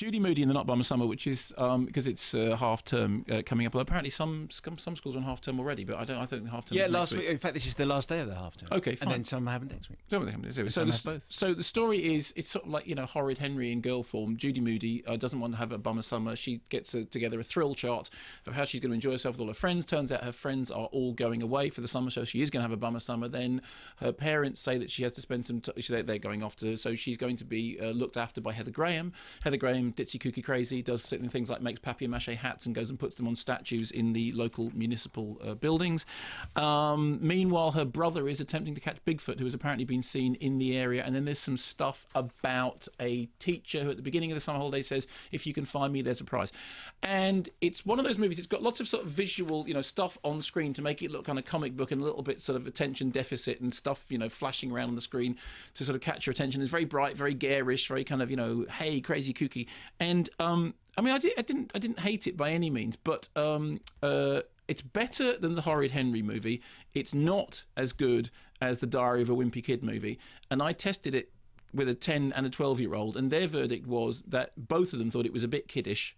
Judy, Moody, and the Not Bummer Summer, which is because it's half term coming up. Well, apparently some schools are on half term already, but I think half term. Yeah, is last next week. In fact, this is the last day of the half term. Okay, fine. And then some happen next week. So the story is, it's sort of like, Horrid Henry in girl form. Judy Moody doesn't want to have a bummer summer. She gets together a thrill chart of how she's going to enjoy herself with all her friends. Turns out her friends are all going away for the summer, so she is going to have a bummer summer. Then her parents say that she has to spend some they're going off to, so she's going to be looked after by Heather Graham. Heather Graham, ditzy kooky crazy, does certain things like makes papier-mâché hats and goes and puts them on statues in the local municipal buildings. Meanwhile, her brother is attempting to catch Bigfoot, who has apparently been seen in the area. And then there's some stuff about a teacher who at the beginning of the summer holiday says, if you can find me, there's a prize. And it's one of those movies, it's got lots of sort of visual, stuff on screen to make it look kind of comic book and a little bit sort of attention deficit and stuff, flashing around on the screen to sort of catch your attention. It's very bright, very garish, very kind of, hey, crazy, kooky. And I didn't hate it by any means, but it's better than the Horrid Henry movie. It's not as good as the Diary of a Wimpy Kid movie. And I tested it with a 10 and a 12-year-old, and their verdict was that both of them thought it was a bit kiddish.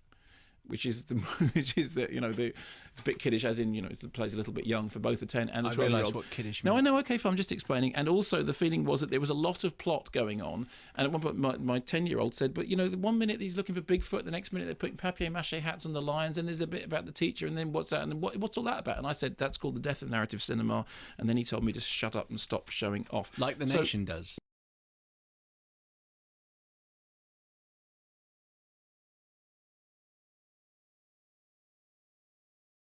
Which is it's a bit kiddish, as in, it plays a little bit young for both the 10 and the 12-year-old. I realise what kiddish means. No, I know, okay, fine, I'm just explaining. And also the feeling was that there was a lot of plot going on. And at one point my 10-year-old said, but, the one minute he's looking for Bigfoot, the next minute they're putting papier-mâché hats on the lions, and there's a bit about the teacher, and then what's that? And what's all that about? And I said, that's called the death of narrative cinema. And then he told me to shut up and stop showing off. Like The Nation does.